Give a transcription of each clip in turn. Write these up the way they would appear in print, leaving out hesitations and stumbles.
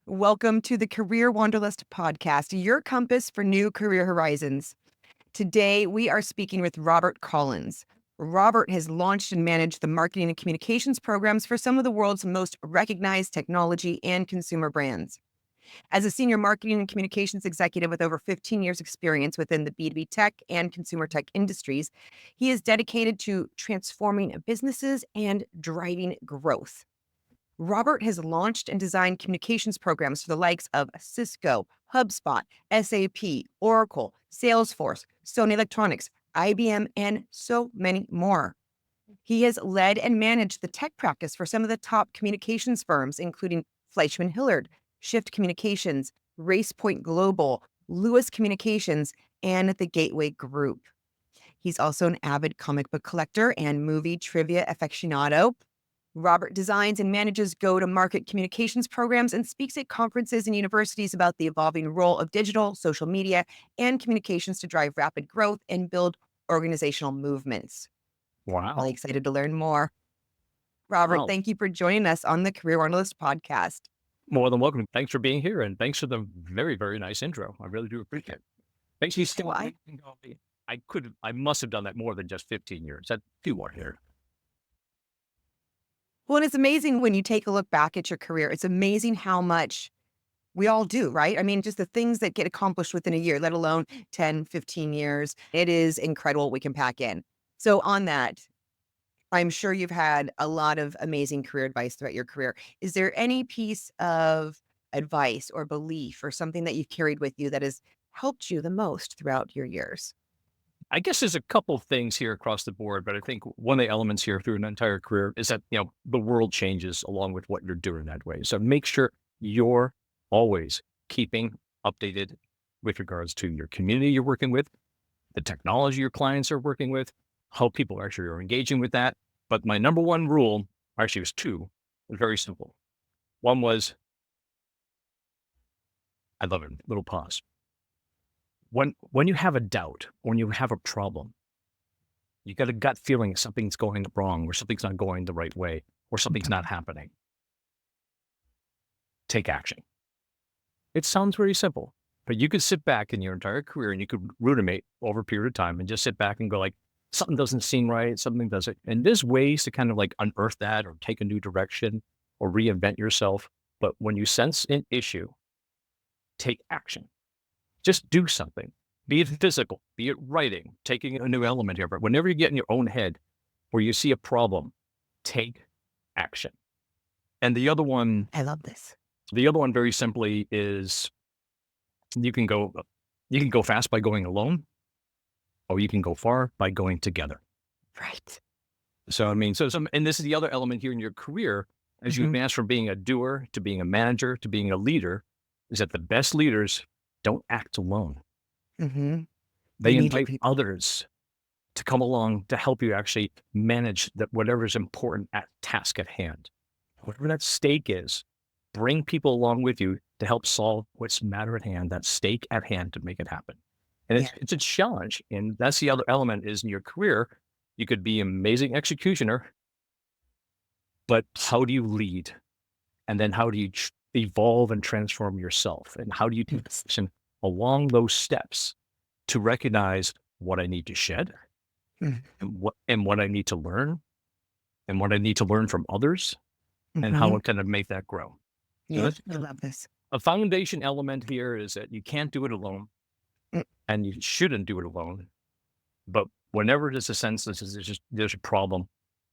Welcome to the Career Wanderlust podcast, your compass for new career horizons. Today, we are speaking with Robert Collins. Robert has launched and managed the marketing and communications programs for some of the world's most recognized technology and consumer brands. As a senior marketing and communications executive with over 15 years' experience within the B2B tech and consumer tech industries, he is dedicated to transforming businesses and driving growth. Robert has launched and designed communications programs for the likes of Cisco, HubSpot, SAP, Oracle, Salesforce, Sony Electronics, IBM, and so many more. He has led and managed the tech practice for some of the top communications firms, including Fleischman Hillard, Shift Communications, RacePoint Global, Lewis Communications, and the Gateway Group. He's also an avid comic book collector and movie trivia aficionado. Robert designs and manages go-to-market communications programs and speaks at conferences and universities about the evolving role of digital, social media, and communications to drive rapid growth and build organizational movements. Wow. Really excited to learn more. Robert, Wow. thank you for joining us on the Career Wanderlust podcast. More than welcome. Thanks for being here, and thanks for the very, very nice intro. I really do appreciate it. Makes me still. Why? I must have done that more than just 15 years. That's too more here. Well, and it's amazing when you take a look back at your career. It's amazing how much we all do, right? I mean, just the things that get accomplished within a year, let alone 10, 15 years. It is incredible what we can pack in. So on that, I'm sure you've had a lot of amazing career advice throughout your career. Is there any piece of advice or belief or something that you've carried with you that has helped you the most throughout your years? I guess there's a couple things here across the board, but I think one of the elements here through an entire career is that, the world changes along with what you're doing that way. So make sure you're always keeping updated with regards to your community you're working with, the technology your clients are working with, how people actually are engaging with that. But my number one rule, actually it was two, was very simple. One was, I love it, little pause. When you have a doubt, when you have a problem, you got a gut feeling something's going wrong or something's not going the right way or something's not happening. Take action. It sounds very simple, but you could sit back in your entire career and you could ruminate over a period of time and just sit back and go like, something doesn't seem right, something doesn't. And there's ways to kind of like unearth that or take a new direction or reinvent yourself. But when you sense an issue, take action. Just do something, be it physical, be it writing, taking a new element here. But whenever you get in your own head where you see a problem, take action. And the other one I love this. very simply is you can go fast by going alone, or you can go far by going together. Right. So, and this is the other element here in your career, as you advance from being a doer to being a manager to being a leader, is that the best leaders don't act alone. Mm-hmm. They invite others to come along to help you actually manage whatever is important at task at hand. Whatever that stake is, bring people along with you to help solve what's matter at hand, that stake at hand to make it happen. And it's a challenge. And that's the other element is in your career, you could be an amazing executioner, but how do you lead? And then how do you evolve and transform yourself? And how do you take action along those steps to recognize what I need to shed and what I need to learn and what I need to learn from others and how I'm going to make that grow. Yeah, I love this. A foundation element here is that you can't do it alone and you shouldn't do it alone. But whenever there's a sense that there's a problem,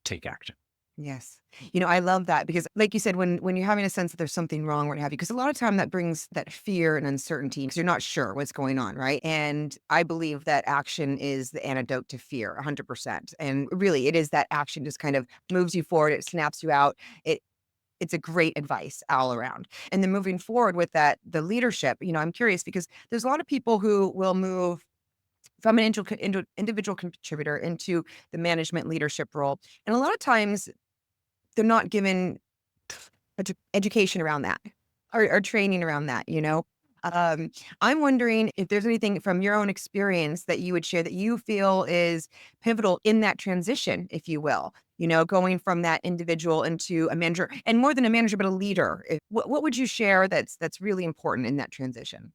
take action. Yes. I love that because like you said, when you're having a sense that there's something wrong, what have you, because a lot of time that brings that fear and uncertainty because you're not sure what's going on, right? And I believe that action is the antidote to fear 100%. And really it is that action just kind of moves you forward. It snaps you out. It's a great advice all around. And then moving forward with that, the leadership, I'm curious because there's a lot of people who will move from an individual contributor into the management leadership role. And a lot of times they're not given education around that or training around that. I'm wondering if there's anything from your own experience that you would share that you feel is pivotal in that transition, if you will, going from that individual into a manager and more than a manager, but a leader. What would you share that's really important in that transition?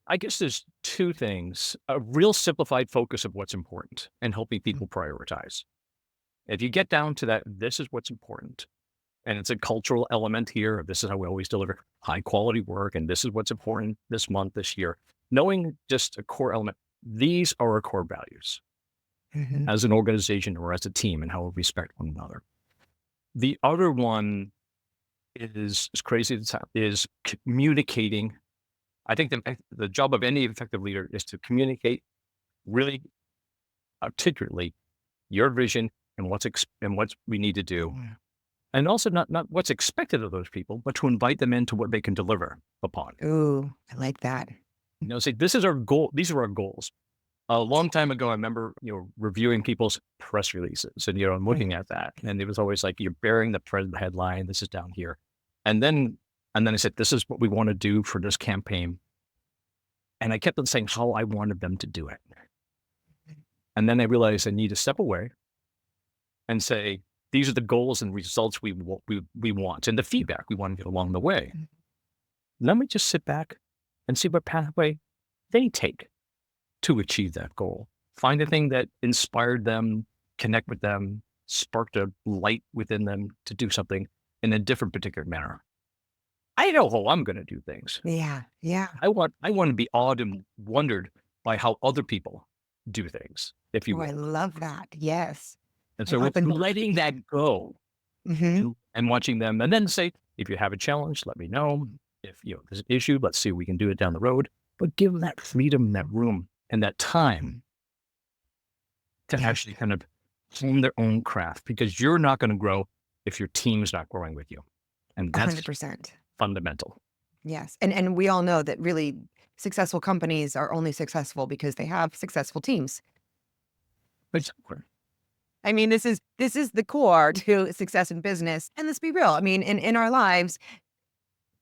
I guess there's two things: a real simplified focus of what's important and helping Mm, people prioritize. If you get down to that, this is what's important. And it's a cultural element here. This is how we always deliver high quality work. And this is what's important this month, this year. Knowing just a core element, these are our core values mhm. as an organization or as a team and how we respect one another. The other one is as crazy as is communicating. I think the job of any effective leader is to communicate really articulately your vision and what we need to do. Yeah. And also not what's expected of those people, but to invite them into what they can deliver upon. Ooh, I like that. Say, this is our goal. These are our goals. A long time ago, I remember, reviewing people's press releases and, I'm Mm, looking at that. And it was always like, you're bearing the headline. This is down here. And then, I said, this is what we want to do for this campaign. And I kept on saying how I wanted them to do it. And then I realized I need to step away and say, these are the goals and results we want and the feedback we want to get along the way. mm, Let me just sit back and see what pathway they take to achieve that goal. Find the thing that inspired them, connect with them, sparked a light within them to do something in a different particular manner. I know how I'm going to do things. yeah, yeah. I want to be awed and wondered by how other people do things, if you Oh, I will. love that. Yes. And I so it's often letting that go Mhm. and watching them, and then say, if you have a challenge, let me know. If there's an issue, let's see if we can do it down the road. But give them that freedom, that room, and that time to Yeah, actually kind of hone their own craft, because you're not going to grow if your team's not growing with you. And that's 100%. fundamental. Yes, and we all know that really successful companies are only successful because they have successful teams. But I mean, this is the core to success in business, and let's be real. I mean, in our lives,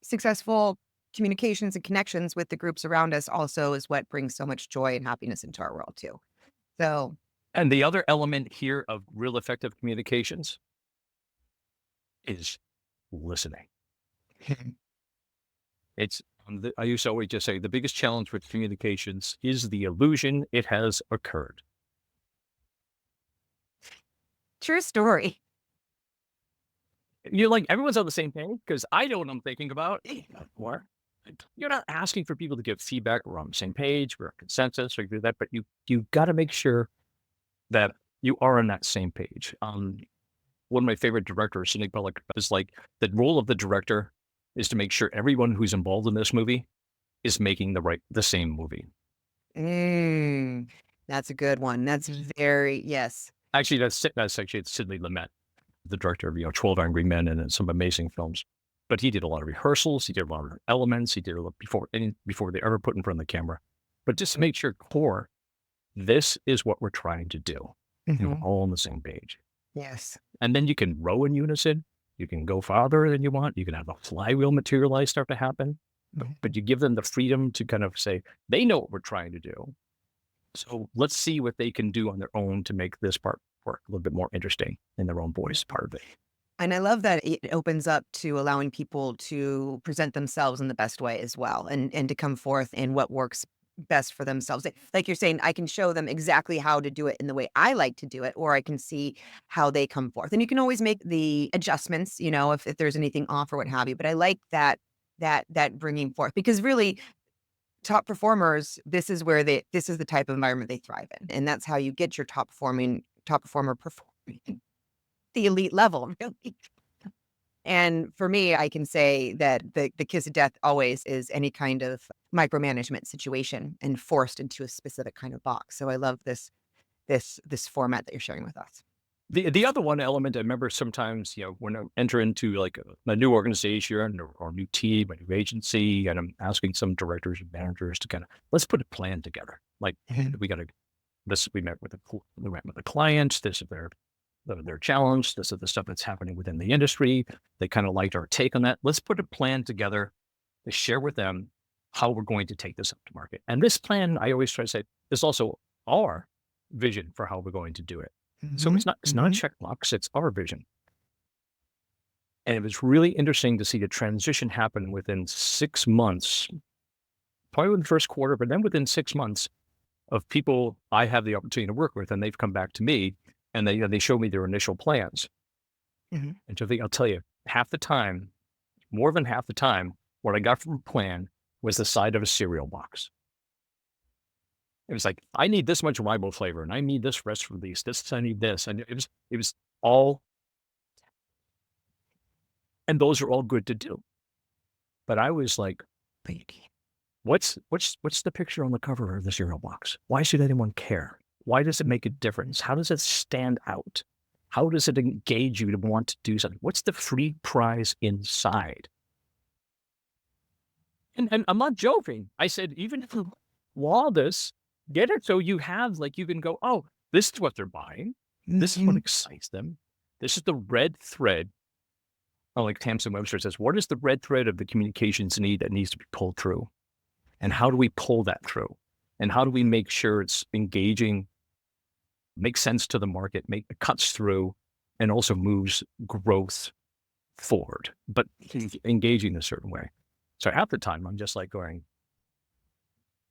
successful communications and connections with the groups around us also is what brings so much joy and happiness into our world too. So, and the other element here of real effective communications is listening. It's I used to always just say the biggest challenge with communications is the illusion it has occurred. true story. You're like, everyone's on the same page because I know what I'm thinking about. Or you're not asking for people to give feedback. We're on the same page. We're a consensus. Or do that, but you got to make sure that you are on that same page. One of my favorite directors, Sidney Pollack, is like, the role of the director is to make sure everyone who's involved in this movie is making the same movie. Mm, that's a good one. That's very yes. Actually, that's actually it's Sidney Lumet, the director of 12 Angry Men and some amazing films. But he did a lot of rehearsals. He did a lot of elements. He did a lot before they ever put in front of the camera. But just to make sure core, this is what we're trying to do. We're Mhm. all on the same page. Yes. And then you can row in unison. You can go farther than you want. You can have a flywheel materialize start to happen. Mhm. But you give them the freedom to kind of say, they know what we're trying to do. So let's see what they can do on their own to make this part work a little bit more interesting in their own voice part of it. And I love that it opens up to allowing people to present themselves in the best way as well and to come forth in what works best for themselves. Like you're saying, I can show them exactly how to do it in the way I like to do it, or I can see how they come forth. And you can always make the adjustments, if there's anything off or what have you. But I like that bringing forth because really top performers, this is the type of environment they thrive in. And that's how you get your top performer performing the elite level, really. And for me, I can say that the kiss of death always is any kind of micromanagement situation and forced into a specific kind of box. So I love this format that you're sharing with us. The other one element I remember sometimes, when I enter into like a new organization or new team, a new agency, and I'm asking some directors and managers to kind of, let's put a plan together. Like, Mhm. we got to we met with a client. This is their challenge. This is the stuff that's happening within the industry. They kind of liked our take on that. Let's put a plan together to share with them how we're going to take this up to market. And this plan, I always try to say, is also our vision for how we're going to do it. So it's not a checkbox, it's our vision. And it was really interesting to see the transition happen within 6 months, probably in the first quarter, but then within 6 months of people I have the opportunity to work with, and they've come back to me and they show me their initial plans. And so I'll tell you, half the time, more than half the time, what I got from a plan was the side of a cereal box. It was like, I need this much ribo flavor, and I need this rest release. I need this, and it was all, and those are all good to do. But I was like, what's the picture on the cover of the cereal box? Why should anyone care? Why does it make a difference? How does it stand out? How does it engage you to want to do something? What's the free prize inside? And I'm not joking. I said, even if you law this, get it so you have, like, you can go, oh, this is what they're buying. This is what excites them. This is the red thread. Oh, like Tamsin Webster says, what is the red thread of the communications need that needs to be pulled through? And how do we pull that through? And how do we make sure it's engaging, makes sense to the market, cuts through, and also moves growth forward, but engaging in a certain way. So half the time I'm just like going,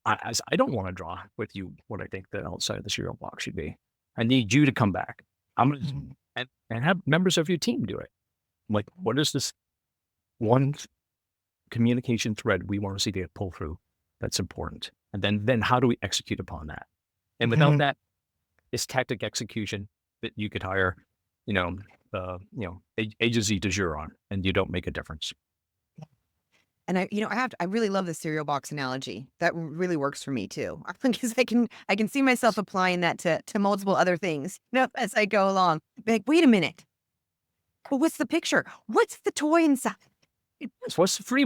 I don't want to draw with you what I think the outside of the cereal box should be. I need you to come back. I'm going to, and have members of your team do it. I'm like, what is this one communication thread we want to see to pull through that's important? And then how do we execute upon that? And without that, it's tactic execution that you could hire, A to Z de jour on, and you don't make a difference. And I really love the cereal box analogy. That really works for me too. Because I can see myself applying that to multiple other things, as I go along. Be like, wait a minute. Well, what's the picture? What's the toy inside? What's the free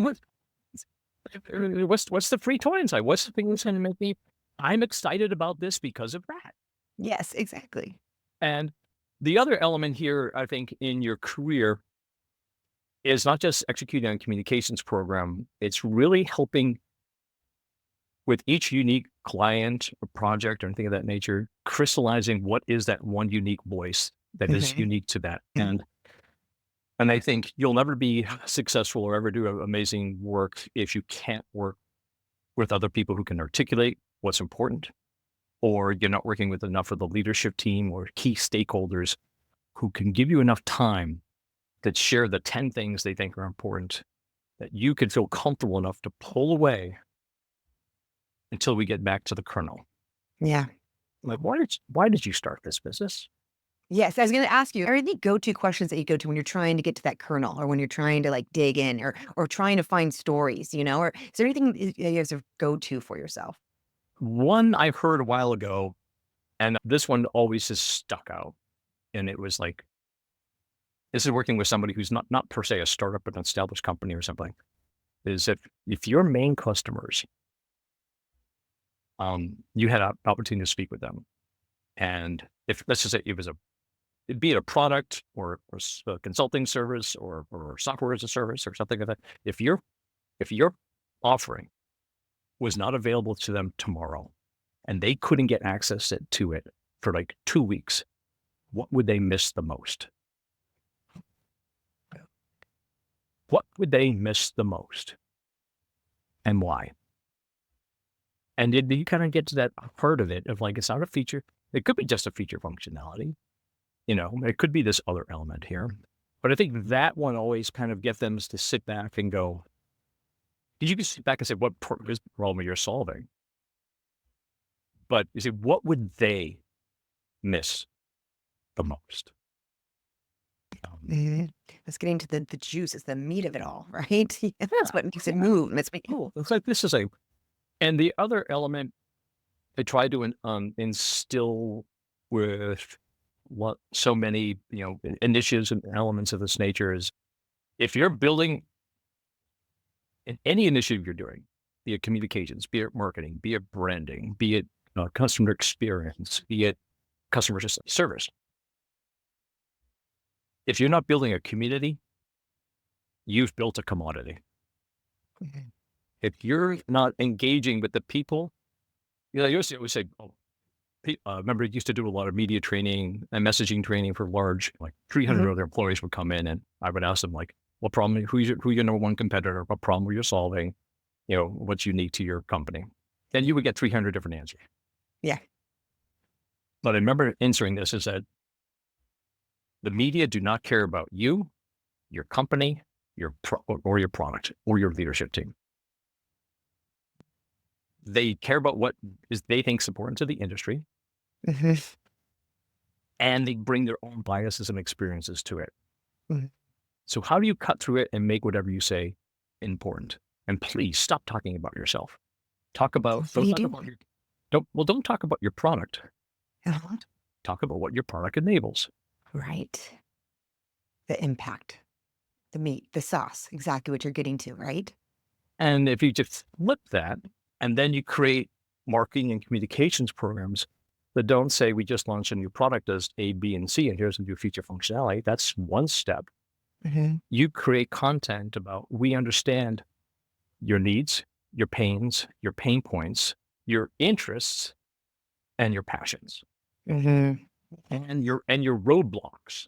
toy inside? What's the thing that's going to make me? I'm excited about this because of that. Yes, exactly. And the other element here, I think, in your career is not just executing a communications program. It's really helping with each unique client or project or anything of that nature, crystallizing what is that one unique voice that is unique to that. And I think you'll never be successful or ever do amazing work if you can't work with other people who can articulate what's important, or you're not working with enough of the leadership team or key stakeholders who can give you enough time that share the 10 things they think are important, that you can feel comfortable enough to pull away until we get back to the kernel. Yeah. Like, why did you start this business? Yes, I was going to ask you, are there any go-to questions that you go to when you're trying to get to that kernel, or when you're trying to dig in, or trying to find stories, or is there anything you guys have go-to for yourself? One I heard a while ago, and this one always has stuck out. And it was like, this is working with somebody who's not per se a startup, but an established company or something, is if your main customers, you had an opportunity to speak with them. And if, let's just say it'd be a product or a consulting service or software as a service or something like that. If your offering was not available to them tomorrow and they couldn't get access to it for like 2 weeks, what would they miss the most? What would they miss the most? And why? And you kind of get to that part of it of like, it's not a feature. It could be just a feature functionality. It could be this other element here. But I think that one always kind of gets them to sit back and go, you can sit back and say, what is the problem you're solving? But you say, what would they miss the most? Let's get into the juice. It's the meat of it all, right? That's what makes it move. It's like this is and the other element I try to instill with what so many initiatives and elements of this nature is, if you're building in any initiative you're doing, be it communications, be it marketing, be it branding, be it customer experience, be it customer service. If you're not building a community, you've built a commodity. If you're not engaging with the people, I used to always say, remember, I used to do a lot of media training and messaging training for large, like 300 Mhm. other employees would come in, and I would ask them, like, what problem, who's your number one competitor? What problem are you solving? What's unique to your company? Then you would get 300 different answers. Yeah. But I remember answering this is that the media do not care about you, your company, or your product or your leadership team. They care about what they think is important to the industry, Mhm. and they bring their own biases and experiences to it. Mhm. So how do you cut through it and make whatever you say important? And please stop talking about yourself. Talk about What do don't you talk do? about your don't talk about your product. Uh-huh. Talk about what your product enables. Right. The impact, the meat, the sauce, exactly what you're getting to, right? And if you just flip that, and then you create marketing and communications programs that don't say we just launched a new product as A, B, and C, and here's a new feature functionality. That's one step. Mhm. You create content about we understand your needs, your pains, your pain points, your interests, and your passions, Mhm. and your roadblocks.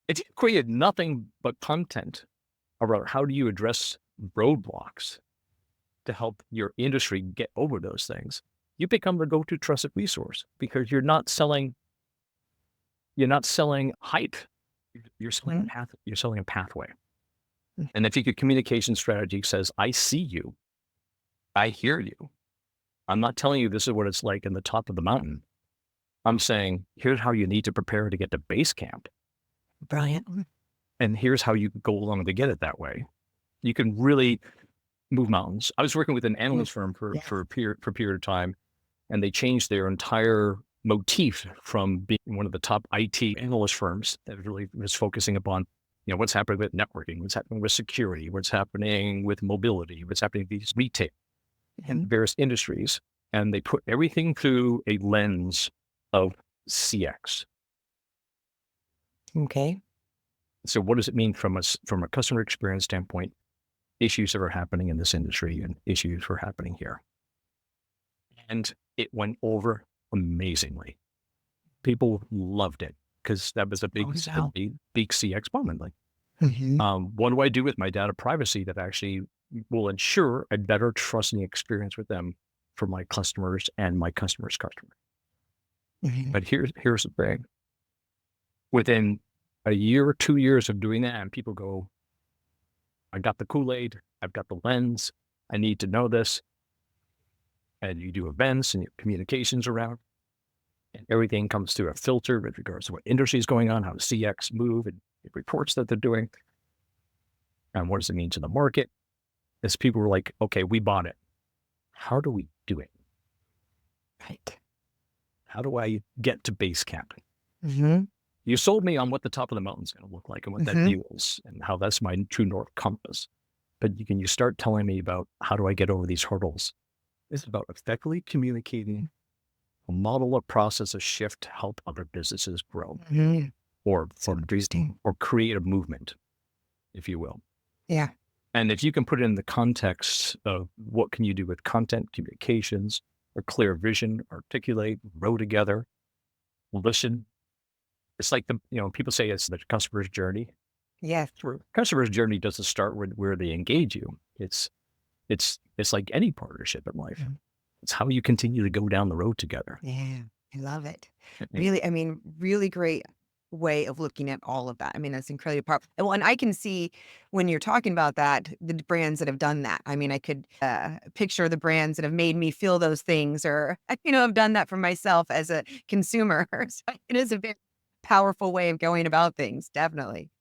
If you created nothing but content about how do you address roadblocks to help your industry get over those things, you become the go-to trusted resource because you're not selling hype. You're selling a Mhm. path. You're selling a pathway. Mm. And if your communication strategy says, "I see you, I hear you. I'm not telling you this is what it's like in the top of the mountain. I'm saying here's how you need to prepare to get to base camp, Brilliant. and here's how you go along to get it that way." You can really move mountains. I was working with an Mm. analyst firm for Yes. for a period of time, and they changed their entire motif from being one of the top IT analyst firms that really was focusing upon, what's happening with networking, what's happening with security, what's happening with mobility, what's happening with these retail and Mhm. various industries. And they put everything through a lens of CX. Okay. So what does it mean from a customer experience standpoint? Issues that are happening in this industry and issues that are happening here. And it went over amazingly. People loved it because that was a Oh, wow. big CX moment. Like, Mhm. what do I do with my data privacy that actually will ensure a better trusting experience with them for my customers and my customers' customer? Mhm. But here's the thing. Within a year or 2 years of doing that, and people go, I got the Kool-Aid, I've got the lens, I need to know this. And you do events and your communications around, and everything comes through a filter with regards to what industry is going on, how does CX move, and the reports that they're doing, and what does it mean to the market. As people were like, okay, we bought it. How do we do it? Right. How do I get to base camp? Mhm. You sold me on what the top of the mountain's going to look like and what that Mhm. view is and how that's my true north compass. But you start telling me about how do I get over these hurdles? It's about effectively communicating a model or process of shift to help other businesses grow Mhm. or So interesting. or create a movement, if you will. Yeah. And if you can put it in the context of what can you do with content, communications, a clear vision, articulate, row together, listen. It's like people say it's the customer's journey. Yes. Customer's journey doesn't start with where they engage you. It's like any partnership in life. Mhm. It's how you continue to go down the road together. Yeah. I love it. And Really, I mean, really great way of looking at all of that. I mean, that's incredibly powerful. And well, and I can see when you're talking about that, the brands that have done that. I mean, I could picture the brands that have made me feel those things or, have done that for myself as a consumer. So it is a very powerful way of going about things. Definitely.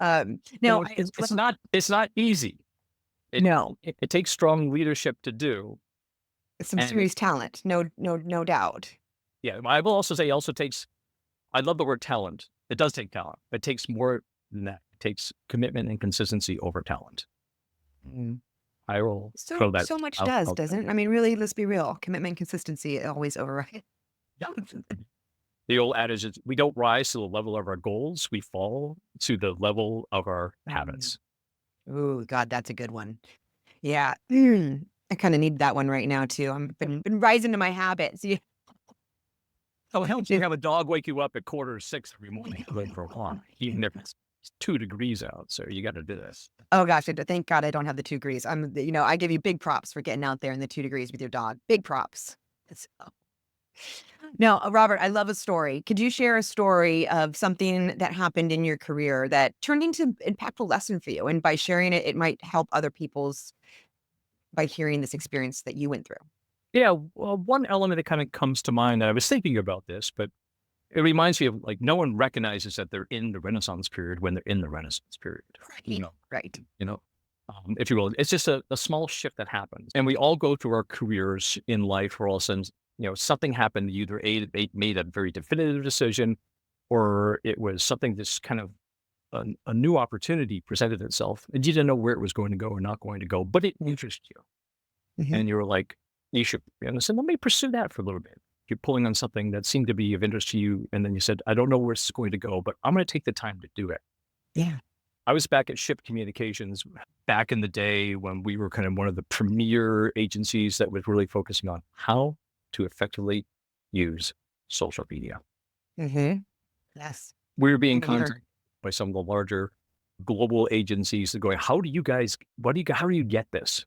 Now, it's not easy. It, no, it takes strong leadership to do. some And serious talent. No, no, no doubt. yeah, I will also say it also takes, I love the word talent. It does take talent. It takes more than that. It takes commitment and consistency over talent. Mm. I will So, throw that so much out. does, doesn't it? I mean, really, let's be real. Commitment, consistency always override. Yeah. The old adage is we don't rise to the level of our goals. We fall to the level of our Mm. habits. Ooh, God, that's a good one. Yeah. I kind of need that one right now too. I'm been rising to my habits. Yeah. Oh, it helps you have a dog wake you up at 5:45 every morning going for a walk, even if it's 2 degrees out. So you got to do this. Oh gosh, thank God I don't have the 2 degrees. I give you big props for getting out there in the 2 degrees with your dog. Big props. Now, Robert, I love a story. Could you share a story of something that happened in your career that turned into an impactful lesson for you? And by sharing it, it might help other people's by hearing this experience that you went through. Yeah. Well, one element that kind of comes to mind, I was thinking about this, but it reminds me of like no one recognizes that they're in the Renaissance period when they're in the Renaissance period. You know, Right. you know, if you will, it's just a small shift that happens, and we all go through our careers in life where all of a sudden, something happened. You either made a very definitive decision, or it was something that's kind of a new opportunity presented itself, and you didn't know where it was going to go or not going to go, but it interested you, Mhm. and you were like, you should. And I said, let me pursue that for a little bit. You're pulling on something that seemed to be of interest to you, and then you said, I don't know where it's going to go, but I'm going to take the time to do it. Yeah. I was back at Ship Communications back in the day when we were kind of one of the premier agencies that was really focusing on how to effectively use social media. Hmm. Yes. We were being Same here. contacted by some of the larger global agencies that going, how do you guys, how do you get this,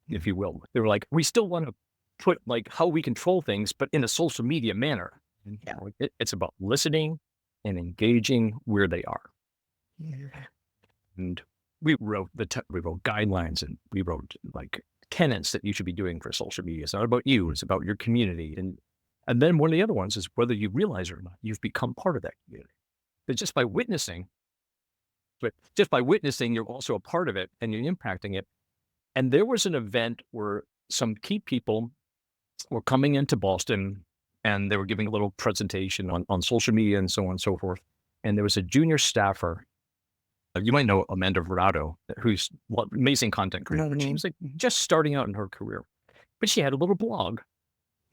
if you will? They were like, we still want to put like how we control things, but in a social media manner. And, Yeah. it's about listening and engaging where they are. Yeah. And we wrote guidelines, and we wrote like tenets that you should be doing for social media. It's not about you; it's about your community. And then one of the other ones is whether you realize it or not, you've become part of that community. But just by witnessing, you're also a part of it, and you're impacting it. And there was an event where some key people were coming into Boston, and they were giving a little presentation on social media and so on and so forth. And there was a junior staffer. You might know Amanda Verado, who's amazing content I creator. know the She name. was like just starting out in her career, but she had a little blog.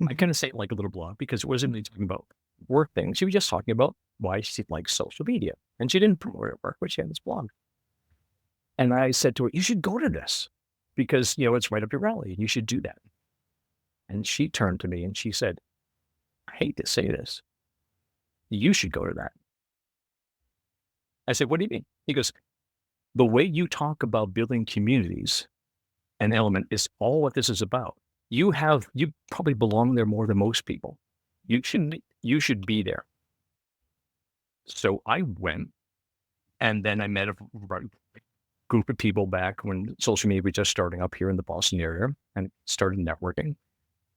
I Mhm. kind of say it like a little blog because it wasn't really talking about work things. She was just talking about why she likes social media, and she didn't promote her work, but she had this blog. And I said to her, "You should go to this because it's right up your alley, and you should do that." And she turned to me and she said, "I hate to say this, you should go to that." I said, "What do you mean?" He goes, "The way you talk about building communities and element is all what this is about. You probably belong there more than most people. You should be there." So I went, and then I met a group of people back when social media was just starting up here in the Boston area, and started networking.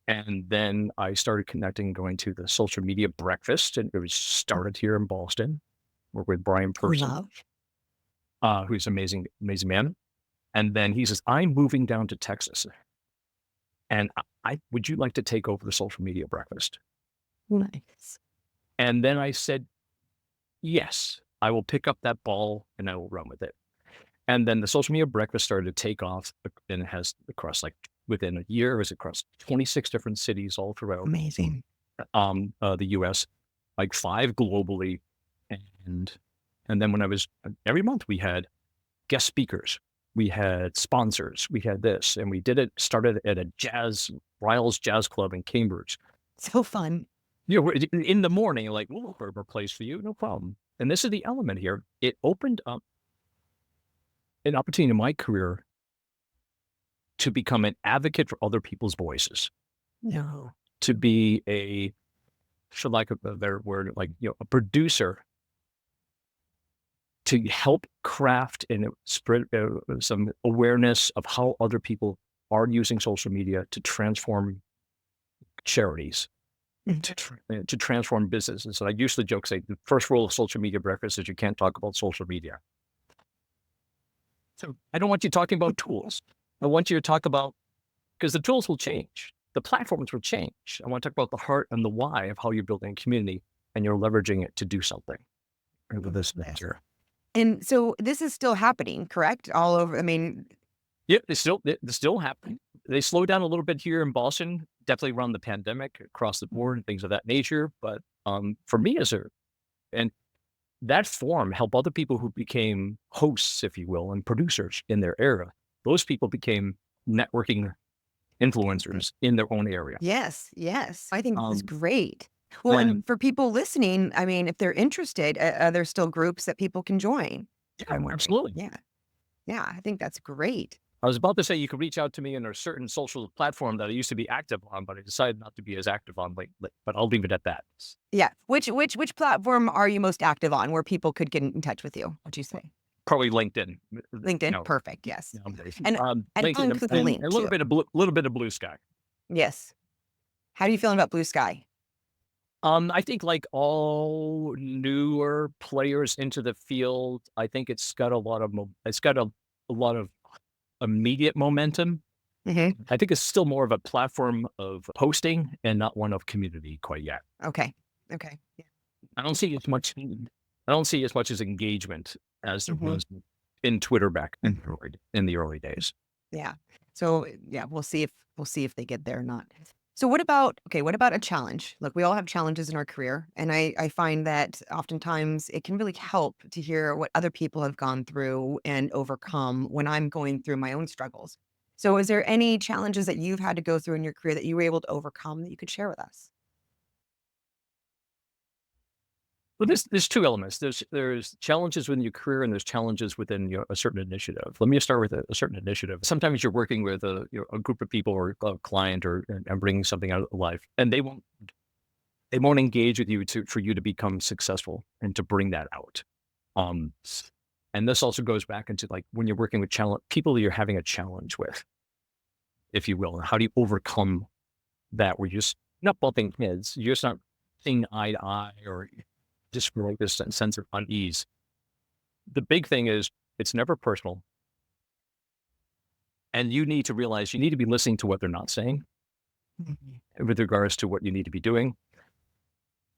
And then I started connecting, going to the social media breakfast, and it was started here in Boston. Work with Brian Person, Love. who's an amazing, amazing man. And then he says, "I'm moving down to Texas, and I would you like to take over the social media breakfast?" Nice. And then I said, "Yes, I will pick up that ball and I will run with it." And then the social media breakfast started to take off, and it has across like within a year, it was across 26 different cities all throughout Amazing. the US, like 5 globally. And and then when I was every month we had guest speakers, we had sponsors, we had this, and we started at a Riles Jazz Club in Cambridge. So fun. In the morning, like, we'll reserve a place for you, no problem. And this is the element here. It opened up an opportunity in my career to become an advocate for other people's voices, No. to be for lack of a better word, like, a producer to help craft and spread some awareness of how other people are using social media to transform charities, Mhm. to transform businesses. So I used to joke, say, the first rule of social media breakfast is you can't talk about social media. So I don't want you talking about tools. I want you to talk about, because the tools will change, the platforms will change. I want to talk about the heart and the why of how you're building a community and you're leveraging it to do something. With this nature. And so this is still happening, correct? All over. I mean, Yeah, it's still happening. They slowed down a little bit here in Boston, definitely around the pandemic, across the board and things of that nature. But for me and that forum helped other people who became hosts, if you will, and producers in their era. Those people became networking influencers in their own area. Yes, yes. I think this is Um, great. Well, and and for people listening, I mean, if they're interested, are there still groups that people can join? yeah, I'm wondering. absolutely. Yeah. Yeah, I think that's great. I was about to say you could reach out to me in a certain social platform that I used to be active on, but I decided not to be as active on lately. But I'll leave it at that. Yeah. Which platform are you most active on where people could get in touch with you? What'd you say? Probably LinkedIn. LinkedIn? Perfect. Yes. Nowadays. And I'll LinkedIn include the and link a too. little bit of blue sky. Yes. How do you feeling about Blue Sky? I think like all newer players into the field, I think it's got a lot of a lot of immediate momentum. Hmm. I think it's still more of a platform of posting and not one of community quite yet. Okay. Okay. Yeah. I don't see as much. I don't see as much as engagement as there Hmm. was in Twitter back in the early days. Yeah. So yeah, we'll see if they get there or not. So what about a challenge? Look, we all have challenges in our career, and I find that oftentimes it can really help to hear what other people have gone through and overcome when I'm going through my own struggles. So is there any challenges that you've had to go through in your career that you were able to overcome that you could share with us? Well, there's two elements. There's challenges within your career, and there's challenges within a certain initiative. Let me start with a certain initiative. Sometimes you're working with a group of people or a client or and bringing something out of life, and they won't engage with you for you to become successful and to bring that out. Um, and this also goes back into like when you're working with people that you're having a challenge with, if you will. How do you overcome that? Where you're just not bumping heads, you're just not seeing eye to eye, or just feel like this sense of unease. The big thing is it's never personal, and you need to realize you need to be listening to what they're not saying Mhm. with regards to what you need to be doing.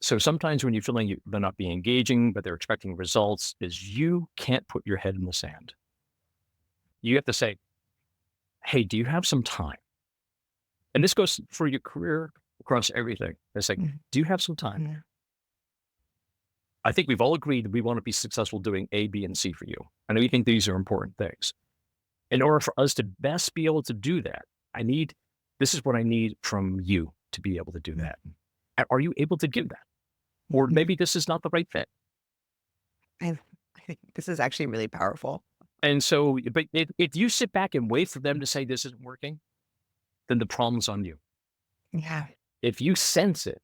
So sometimes when you're feeling they're not being engaging, but they're expecting results, is you can't put your head in the sand. You have to say, "Hey, do you have some time?" And this goes for your career across everything. It's like, Mhm. "Do you have some time?" Mhm. I think we've all agreed we want to be successful doing A, B, and C for you. I know you think these are important things. In order for us to best be able to do that, this is what I need from you to be able to do that. Are you able to give that? Or Mhm. maybe this is not the right fit. I I think this is actually really powerful. And so, but if you sit back and wait for them to say this isn't working, then the problem's on you. Yeah. If you sense it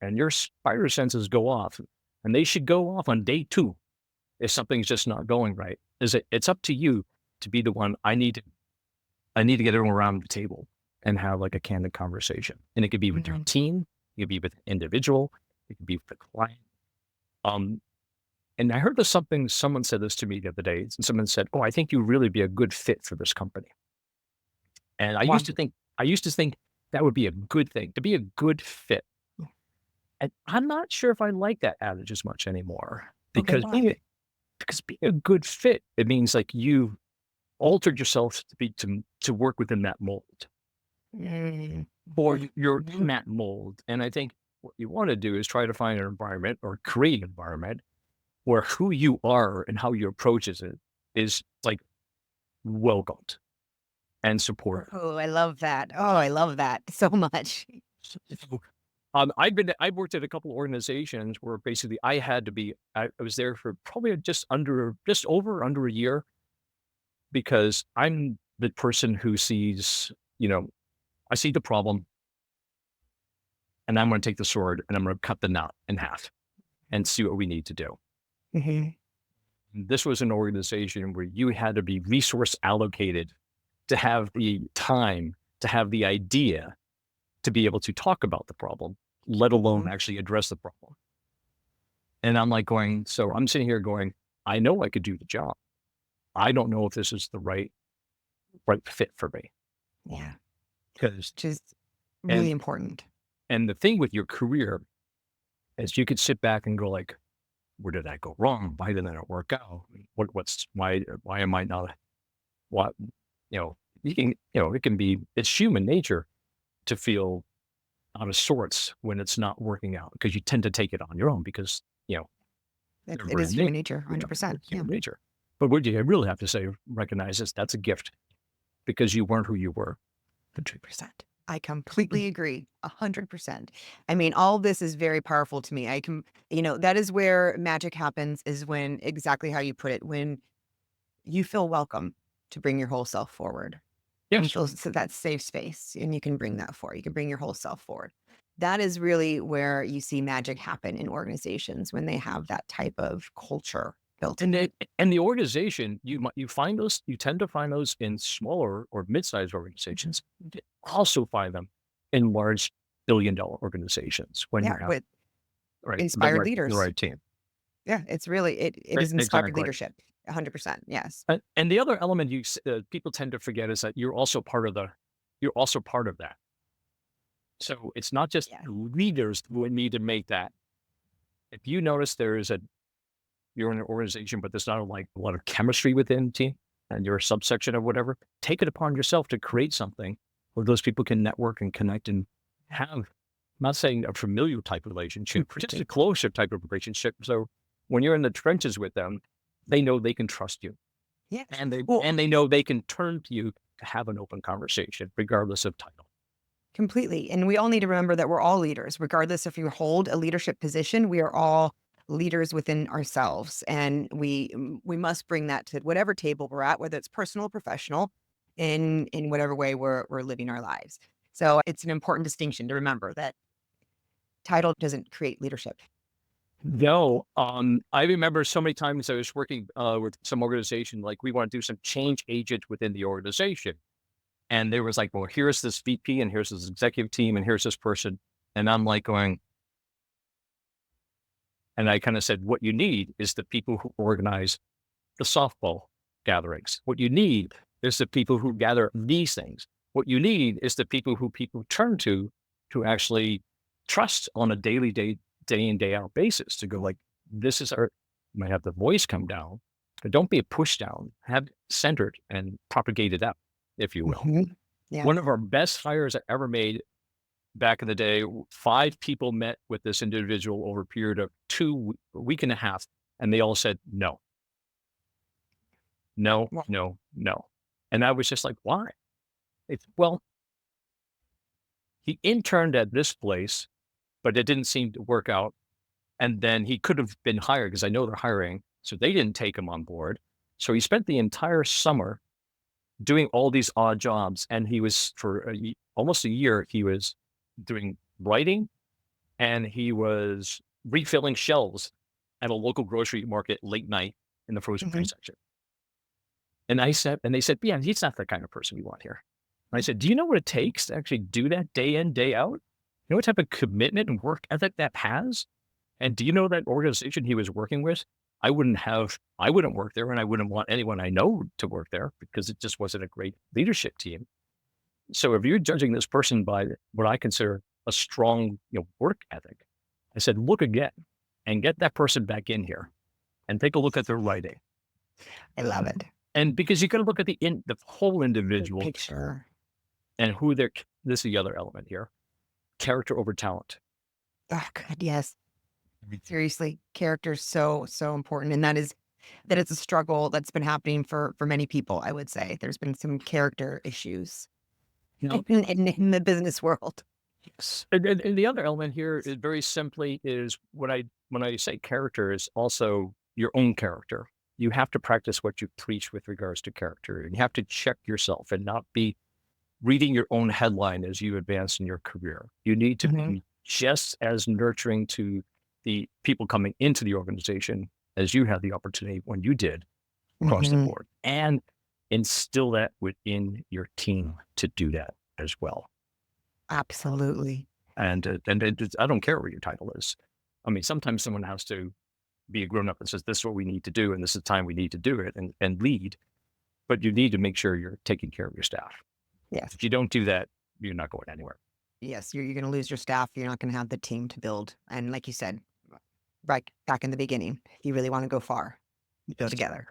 and your spider senses go off, and they should go off on day 2 if something's just not going right, it's up to you to be the one. I need to get everyone around the table and have like a candid conversation. And it could be with your Mhm. team, it could be with an individual, it could be with the client. Um, and I heard someone said this to me the other day. And someone said, "Oh, I think you really be a good fit for this company." And Wow. I used to think that would be a good thing, to be a good fit. And I'm not sure if I like that adage as much anymore Okay, because why? being a good fit, it means like you altered yourself to work within that mold. Mm. Or you're in that mold. And I think what you want to do is try to find an environment or create an environment where who you are and how you approaches it is like welcomed and supported. Oh, I love that. Oh, I love that so much. So, I've worked at a couple of organizations where basically I was there for probably just over under a year because I'm the person who sees, I see the problem and I'm going to take the sword and I'm going to cut the knot in half and see what we need to do. Mhm. This was an organization where you had to be resource allocated to have the time, to have the idea to be able to talk about the problem, let alone Mhm. actually address the problem. And I'm like I'm sitting here going, I know I could do the job. I don't know if this is the right fit for me. Yeah, Because which is and really important. and the thing with your career is you could sit back and go like, where did that go wrong? Why didn't it work out? Why am I not what you know, it's human nature to feel out of sorts when it's not working out because you tend to take it on your own because, you know, they're It is brand new. human nature, Yeah, 100%. it's Yeah. human nature. But what you really have to say, recognize this, that's a gift. because you weren't who you were. 100%. I completely agree. 100%. I mean, all this is very powerful to me. That is where magic happens, is when, exactly how you put it, when you feel welcome to bring your whole self forward. You Yes. feel that safe space, and you can bring that forward. You can bring your whole self forward. That is really where you see magic happen in organizations, when they have that type of culture built in. And the organization, you tend to find those in smaller or mid-sized organizations. You also find them in large billion-dollar organizations when you Yeah, have with right inspired the leaders. right team. Yeah, it's really, it Right, is inspired exactly. leadership. 100%. Yes. And the other element people tend to forget is that you're also part of that. So it's not just Yeah. leaders who need to make that. If you notice you're in an organization, but there's not like a lot of chemistry within the team, and you're a subsection of whatever, take it upon yourself to create something where those people can network and connect and have, I'm not saying a familial type of relationship, but just a closer type of relationship. So when you're in the trenches with them, they know they can trust you, Yes. and Well, they know they can turn to you to have an open conversation, regardless of title. completely. And we all need to remember that we're all leaders, regardless if you hold a leadership position. We are all leaders within ourselves, and we must bring that to whatever table we're at, whether it's personal or professional, in whatever way we're living our lives. So it's an important distinction to remember that title doesn't create leadership. No, I remember so many times I was working with some organization, like we want to do some change agent within the organization. And there was like, well, here's this VP and here's this executive team and here's this person. And I'm like going, and I kind of said, what you need is the people who organize the softball gatherings. What you need is the people who gather these things. What you need is the people who people turn to actually trust on a day in, day out basis to go like, this is our, you might have the voice come down, but don't be a push down, have it centered and propagated out, if you will. Mhm. Yeah. One of our best hires I ever made back in the day, 5 people met with this individual over a period of a week and a half, and they all said, no, no, Well, no, no. And I was just like, why? Well, he interned at this place, but it didn't seem to work out. And then he could have been hired because I know they're hiring. So they didn't take him on board. So he spent the entire summer doing all these odd jobs. And he was almost a year, he was doing writing and he was refilling shelves at a local grocery market late night in the frozen food mhm. section. And they said, yeah, he's not the kind of person we want here. And I said, do you know what it takes to actually do that day in, day out? You know what type of commitment and work ethic that has? And do you know that organization he was working with? I wouldn't work there and I wouldn't want anyone I know to work there because it just wasn't a great leadership team. So if you're judging this person by what I consider a strong, work ethic, I said, look again and get that person back in here and take a look at their writing. I love it. And because you got to look at the whole Big individual picture. and this is the other element here, character over talent. Oh, God, yes. Seriously, character is so, so important. And that it's a struggle that's been happening for many people, I would say. There's been some character issues You know, in the business world. yes. And the other element here is very simply is when I say character is also your own character. You have to practice what you preach with regards to character. And you have to check yourself and not be reading your own headline as you advance in your career. You need to Mhm. be just as nurturing to the people coming into the organization as you had the opportunity when you did across the Mhm. board, and instill that within your team to do that as well. Absolutely. I don't care what your title is. I mean, sometimes someone has to be a grown up and says, this is what we need to do. And this is the time we need to do it and lead, but you need to make sure you're taking care of your staff. Yes. If you don't do that, you're not going anywhere. Yes. You're going to lose your staff. You're not going to have the team to build. And like you said, right back in the beginning, if you really want to go far, you go together.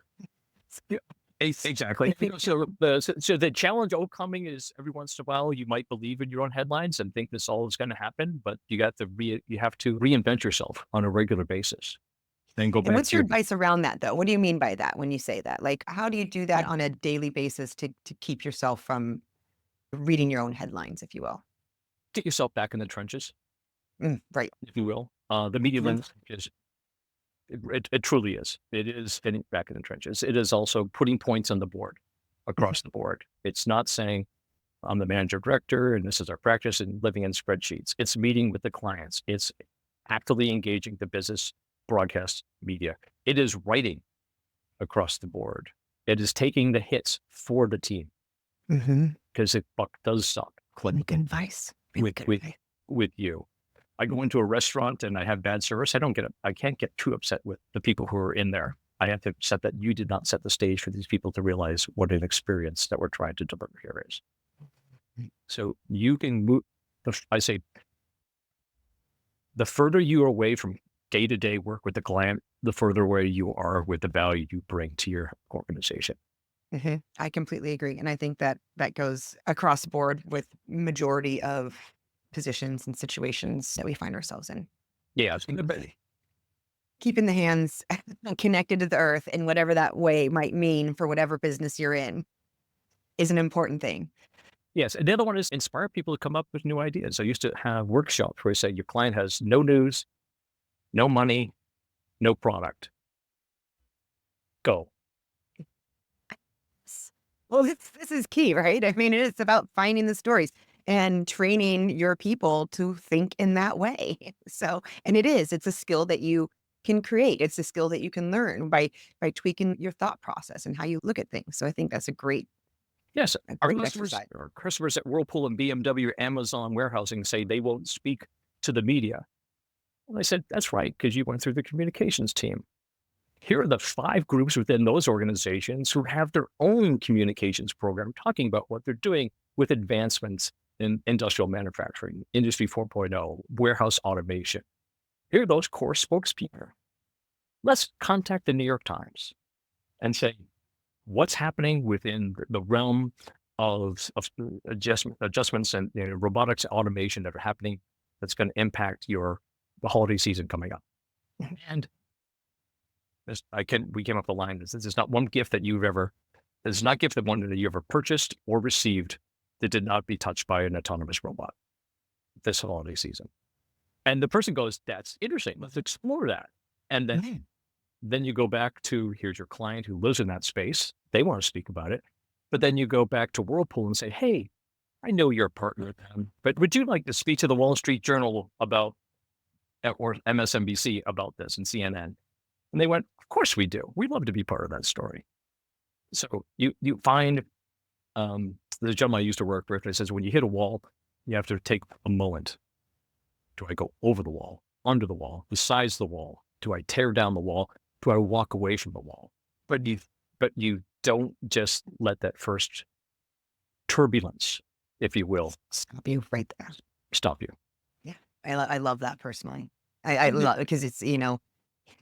Yeah, exactly. So the challenge coming is every once in a while you might believe in your own headlines and think this all is going to happen, but you have to reinvent yourself on a regular basis. Then go And back what's to your your advice around that, though? What do you mean by that when you say that? Like, how do you do that yeah, on a daily basis to keep yourself from reading your own headlines, if you will? get yourself back in the trenches, Right. if you will. The media Mhm. lens is it truly is. It is getting back in the trenches. It is also putting points on the board Mhm. across the board. It's not saying I'm the manager director and this is our practice and living in spreadsheets. It's meeting with the clients. It's actively engaging the business broadcast media. It is writing across the board. It is taking the hits for the team Mhm. because the buck does stop Really good advice. Really with good with advice. with you. I go into a restaurant and I have bad service. I can't get too upset with the people who are in there. I have to accept that you did not set the stage for these people to realize what an experience that we're trying to deliver here is. So you can move. I say the further you are away from day to day work with the client, the further away you are with the value you bring to your organization. I completely agree, and I think that that goes across the board with majority of positions and situations that we find ourselves in. Yeah, but Keeping the hands connected to the earth in whatever that way might mean for whatever business you're in is an important thing. yes. And the other one is inspire people to come up with new ideas. I used to have workshops where I say your client has no news, no money, no product. Go. Well, this is key, right? I mean, it's about finding the stories and training your people to think in that way. So, and it's a skill that you can create. It's a skill that you can learn by tweaking your thought process and how you look at things. So I think that's Yes. a Our great customers, exercise. our customers at Whirlpool and BMW, Amazon warehousing say they won't speak to the media. Well, I said, that's right, because you went through the communications team. Here are the 5 groups within those organizations who have their own communications program talking about what they're doing with advancements in industrial manufacturing, Industry 4.0, warehouse automation. Here are those core spokespeople. Let's contact the New York Times and say, what's happening within the realm of adjustments and robotics automation that are happening that's going to impact the holiday season coming up. And we came up with the line. This is not one gift that you've ever, this is not gift that one that you ever purchased or received that did not be touched by an autonomous robot this holiday season. And the person goes, that's interesting. Let's explore that. And then you go back to, here's your client who lives in that space. They want to speak about it. But then you go back to Whirlpool and say, hey, I know you're a partner with them, but would you like to speak to the Wall Street Journal about, or MSNBC about this and CNN? And they went, of course we do. We'd love to be part of that story. So you find the gentleman I used to work with, he says, when you hit a wall, you have to take a moment. Do I go over the wall, under the wall, besides the wall? Do I tear down the wall? Do I walk away from the wall? But you don't just let that first turbulence, if you will, Stop you right there. stop you. Yeah. I love that personally. I And love because it's,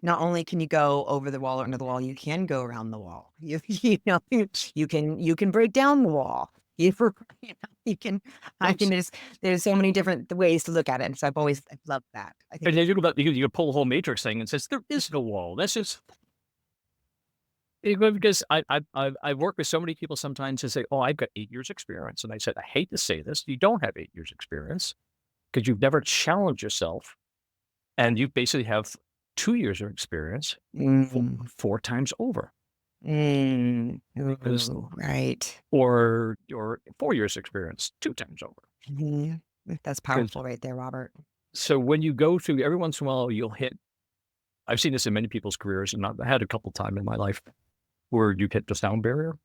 not only can you go over the wall or under the wall, you can go around the wall. You can break down the wall. You can, I can just, there's so many different ways to look at it. And so I've loved that. I think and then you pull the whole matrix thing and says there is no wall. That's just because I've worked with so many people sometimes who say, "Oh, I've got 8 years experience," and I said, "I hate to say this, you don't have 8 years experience because you've never challenged yourself, and you basically have 2 years of experience mm, 4 times over, because ooh, right. or 4 years experience 2 times over." Mhm. That's Because powerful right there, Robert. so when you go through every once in a while, you'll hit. I've seen this in many people's careers, and I had a couple times in my life where you hit the sound barrier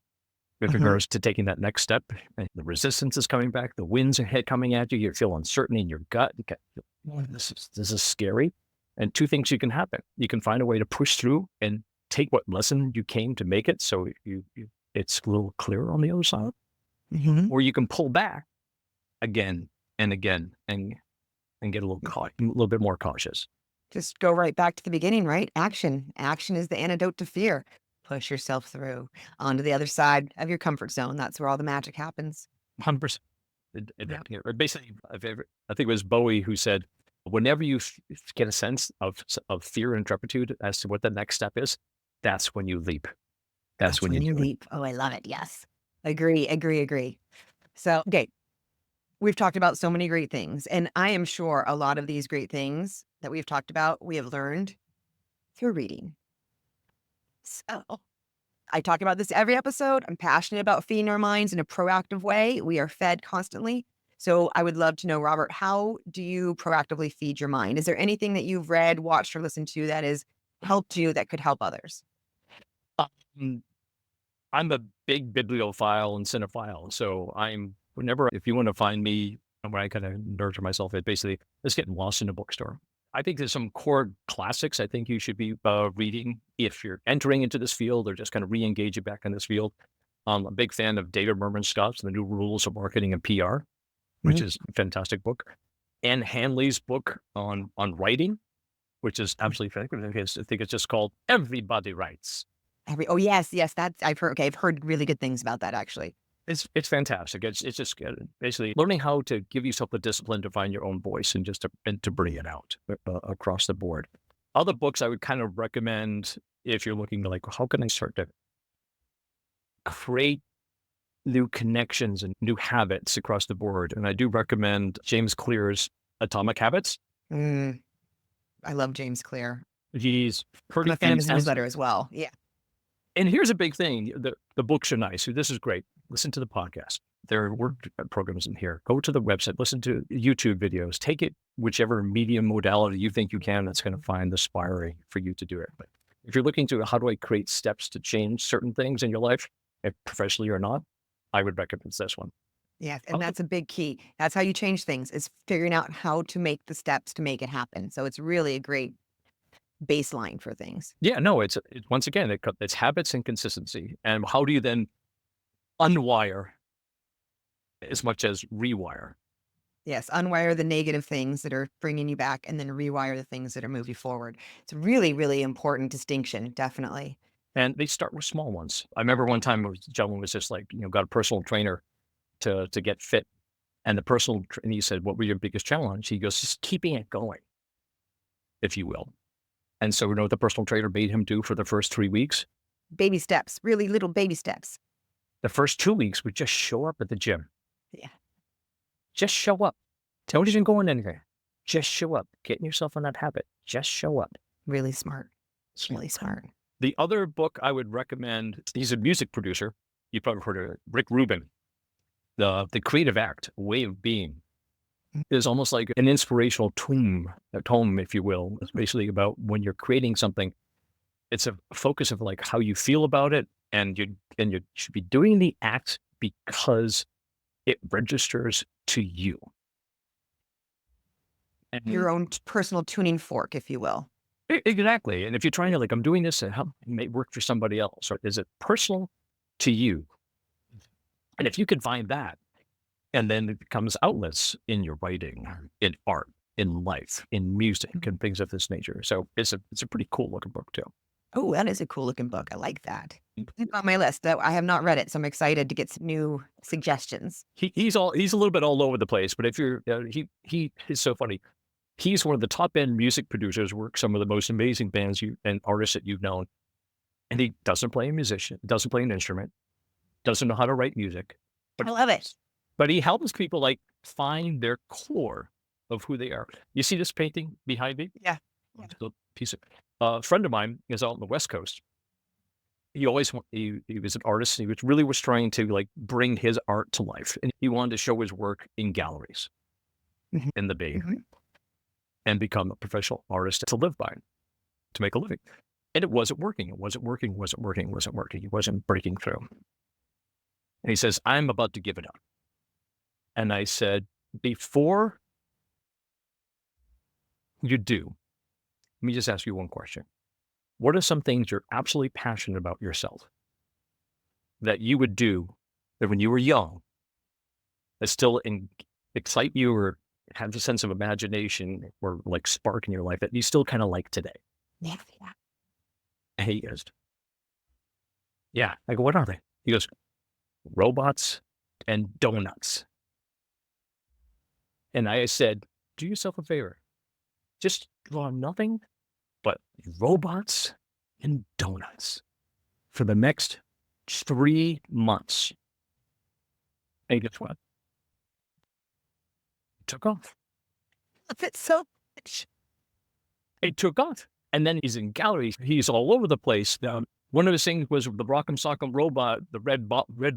with Mhm. regards to taking that next step. And the resistance is coming back, the winds are coming at you, you feel uncertainty in your gut. "Oh, this is scary." And 2 things you can happen. You can find a way to push through and take what lesson you came to make it so it's a little clearer on the other side, Mhm. or you can pull back again and again and get a little bit more cautious. Just go right back to the beginning, right? Action. Action is the antidote to fear. Push yourself through onto the other side of your comfort zone. That's where all the magic happens. 100%. Yep. Basically, I think it was Bowie who said, Whenever you get a sense of fear and trepidation as to what the next step is, that's when you leap. That's That's when when you you do it. leap. Oh, I love it. Yes. Agree, agree, agree. So, okay, we've talked about so many great things, and I am sure a lot of these great things that we've talked about, we have learned through reading. So, I talk about this every episode. I'm passionate about feeding our minds in a proactive way. We are fed constantly. So, I would love to know, Robert, how do you proactively feed your mind? Is there anything that you've read, watched, or listened to that has helped you that could help others? Um, I'm a big bibliophile and cinephile, so I'm whenever if you want to find me where I kind of nurture myself, it basically is getting lost in a bookstore. I think there's some core classics I think you should be reading if you're entering into this field or just kind of re-engage back in this field. I'm a big fan of David Merman Scott's The New Rules of Marketing and PR, which Mhm. is a fantastic book. Anne Hanley's book on writing, which is absolutely fantastic. I think it's just called Everybody Writes. Oh, yes, yes, that's I've heard okay, I've heard really good things about that actually. It's fantastic. It's just basically learning how to give yourself the discipline to find your own voice and to bring it out across the board. Other books I would kind of recommend if you're looking to like, how can I start to create new connections and new habits across the board? And I do recommend James Clear's Atomic Habits. Mm, I love James Clear. He's I'm pretty a fan of his fantastic. newsletter as well. Yeah. And here's a big thing. The books are nice. So this is great. Listen to the podcast. There are work programs in here. Go to the website, listen to YouTube videos, take it whichever medium modality you think you can that's going to find the inspiring for you to do it. But if you're looking to how do I create steps to change certain things in your life, professionally or not, I would recommend this one. Yes, and Other that's a big key. That's how you change things is figuring out how to make the steps to make it happen. So it's really a great baseline for things. Yeah, no, once again, it's habits and consistency. And how do you then unwire as much as rewire? Yes, unwire the negative things that are bringing you back and then rewire the things that are moving you forward. It's a really, really important distinction, definitely. And they start with small ones. I remember one time a gentleman was just like, got a personal trainer to get fit. And and he said, what were your biggest challenge? He goes, just keeping it going, if you will. And so, what the personal trainer made him do for the first 3 weeks? Baby steps, really little baby steps. The first 2 weeks would just show up at the gym. Yeah. Just show up. Don't even go in anywhere. Just show up. Getting yourself in that habit. Just show up. Really smart. Really smart. The other book I would recommend, he's a music producer. You've probably heard of Rick Rubin. The Creative Act, Way of Being, is almost like an inspirational tome, if you will. It's basically about when you're creating something, it's a focus of like how you feel about it, and you should be doing the act because it registers to you. And Your own personal tuning fork, if you will. exactly. And if you're trying to like, I'm doing this and how it may work for somebody else, or is it personal to you? And if you can find that, and then it becomes outlets in your writing, in art, in life, in music, and things of this nature. So it's a pretty cool looking book too. Oh, that is a cool looking book. I like that. It's on my list. I have not read it, so I'm excited to get some new suggestions. He's a little bit all over the place, but if you're he is so funny. He's one of the top end music producers. Work some of the most amazing bands and artists that you've known, and he doesn't play a musician, doesn't play an instrument, doesn't know how to write music, I love it. but he helps people like find their core of who they are. You see this painting behind me? Yeah. Yeah. It's a piece of a friend of mine is out on the West Coast. He always he was an artist. He was trying to like bring his art to life, and he wanted to show his work in galleries Mhm. in the Bay Mhm. and become a professional artist to live by, to make a living. And it wasn't working. It wasn't working. Wasn't working. Wasn't working. He wasn't breaking through. And he says, "I'm about to give it up." And I said, "Before you do, let me just ask you one question. What are some things you're absolutely passionate about yourself that you would do that when you were young that still excite you or have a sense of imagination or like spark in your life that you still kind of like today?" Yeah. Yeah. And he goes, "Yeah." I go, "What are they?" He goes, "Robots and donuts." And I said, "Do yourself a favor. just draw nothing but robots and donuts for the next 3 months. And guess what? It took off. Love it so much. It took off. And then he's in galleries. He's all over the place. One of his things was the Rock'em Sock'em robot, the red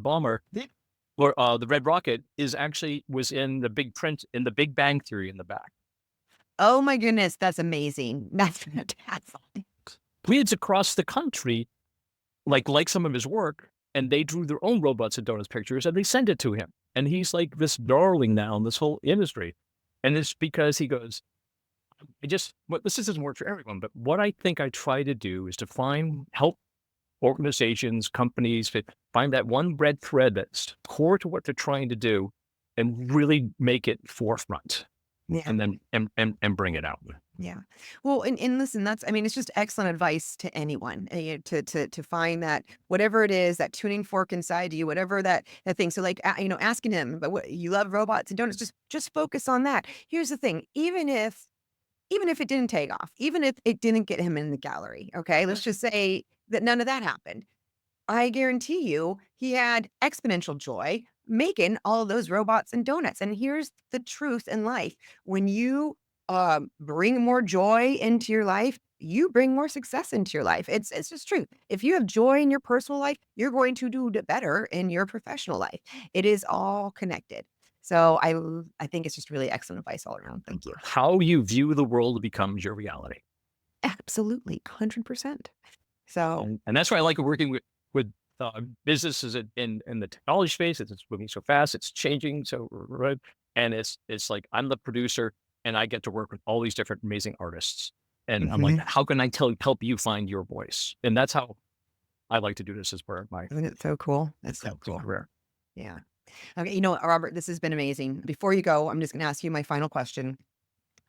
bomber, or the red rocket was in the big print in the Big Bang Theory in the back. Oh my goodness, that's amazing. That's fantastic. Kids across the country like some of his work, and they drew their own robots and donuts pictures, and they sent it to him. And he's like this darling now in this whole industry. And it's because he goes, this doesn't work for everyone, but what I think I try to do is to help organizations, companies, find that one red thread that's core to what they're trying to do and really make it forefront. Yeah. And then and bring it out. Yeah. Well, and listen, it's just excellent advice to anyone to find that whatever it is, that tuning fork inside you, whatever that thing. So like, asking him, but what you love robots and donuts, just focus on that. Here's the thing. Even if it didn't take off, even if it didn't get him in the gallery, okay, let's just say that none of that happened. I guarantee you he had exponential joy making all of those robots and donuts. And here's the truth in life. When you bring more joy into your life, you bring more success into your life. It's just truth. If you have joy in your personal life, you're going to do better in your professional life. It is all connected. So I think it's just really excellent advice all around. Thank you. How you view the world becomes your reality. Absolutely, 100%. So, and that's why I like working with businesses in the technology space. It's moving so fast, it's changing so right, and it's like I'm the producer, and I get to work with all these different amazing artists, and I'm like, how can I help you find your voice? And that's how I like to do this as part of my. Isn't it so cool? That's so cool. Career. Yeah. Okay. You know what, Robert, this has been amazing. Before you go, I'm just going to ask you my final question.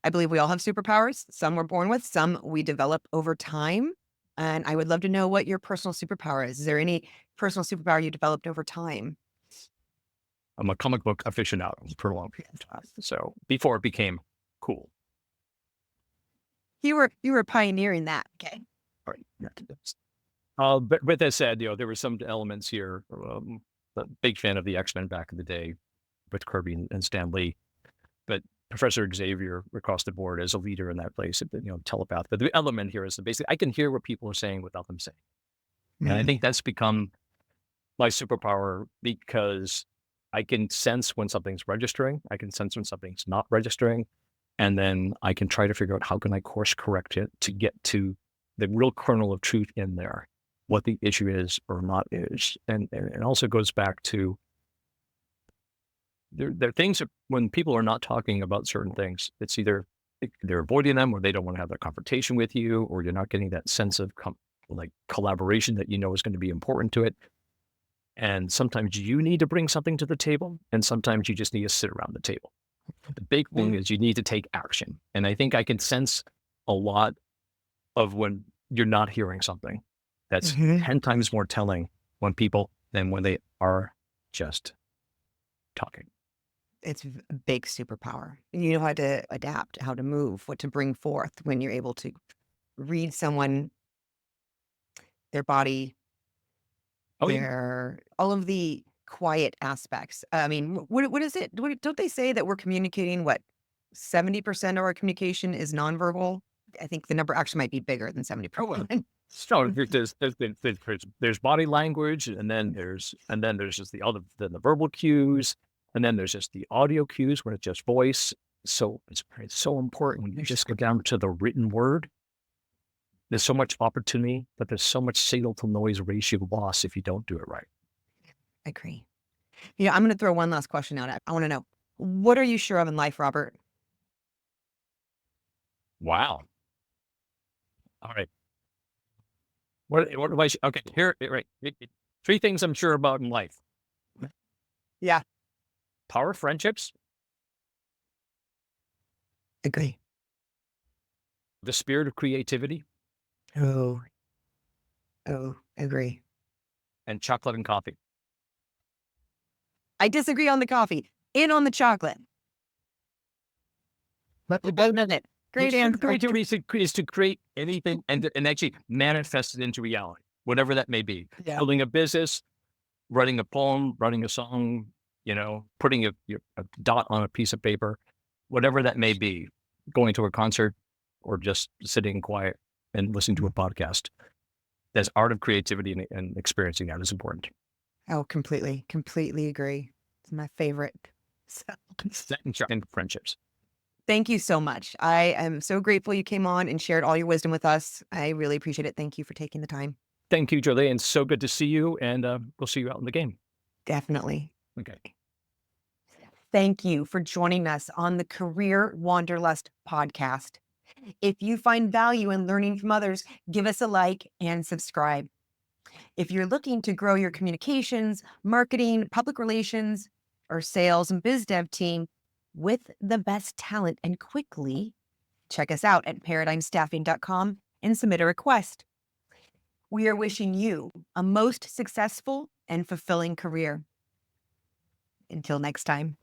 I believe we all have superpowers. Some we're born with, some we develop over time. And I would love to know what your personal superpower is. Is there any personal superpower you developed over time? I'm a comic book aficionado for a long period of time. So before it became cool. You were pioneering that. Okay. All right. But with that said, there were some elements here. A big fan of the X-Men back in the day with Kirby and Stan Lee, but Professor Xavier across the board as a leader in that place, telepath. But the element here is that basically I can hear what people are saying without them saying. And I think that's become my superpower because I can sense when something's registering. I can sense when something's not registering. And then I can try to figure out how can I course correct it to get to the real kernel of truth in there, what the issue is or not is. And it also goes back to there are things that when people are not talking about certain things, it's either they're avoiding them or they don't want to have that confrontation with you, or you're not getting that sense of collaboration that is going to be important to it. And sometimes you need to bring something to the table, and sometimes you just need to sit around the table. The big thing is you need to take action. And I think I can sense a lot of when you're not hearing something. That's 10 times more telling than when they are just talking. It's a big superpower. You know how to adapt, how to move, what to bring forth when you're able to read someone, their body, all of the quiet aspects. I mean, what is it? Don't they say that we're communicating 70% of our communication is nonverbal? I think the number actually might be bigger than 70%. So there's body language, and then there's just the verbal cues, and then there's just the audio cues when it's just voice. So it's so important when you just go down to the written word. There's so much opportunity, but there's so much signal to noise ratio loss if you don't do it right. I agree. I'm going to throw one last question out. I want to know, what are you sure of in life, Robert? Wow. All right. What do I? Okay, here, right. 3 things I'm sure about in life. Yeah. Power friendships. Agree. The spirit of creativity. Oh, agree. And chocolate and coffee. I disagree on the coffee. In on the chocolate. But wait a minute. Great answer. Creativity is to create anything and actually manifest it into reality, whatever that may be. Yeah. Building a business, writing a poem, writing a song, putting a dot on a piece of paper, whatever that may be, going to a concert or just sitting quiet and listening to a podcast. That's art of creativity, and experiencing that is important. Oh, completely agree. It's my favorite. So, And friendships. thank you so much. I am so grateful you came on and shared all your wisdom with us. I really appreciate it. Thank you for taking the time. Thank you, Jolie, and so good to see you, and we'll see you out in the game. Definitely. Okay. Thank you for joining us on the Career Wanderlust podcast. If you find value in learning from others, give us a like and subscribe. If you're looking to grow your communications, marketing, public relations, or sales and biz dev team with the best talent and quickly, check us out at paradigmstaffing.com and submit a request. We are wishing you a most successful and fulfilling career. Until next time.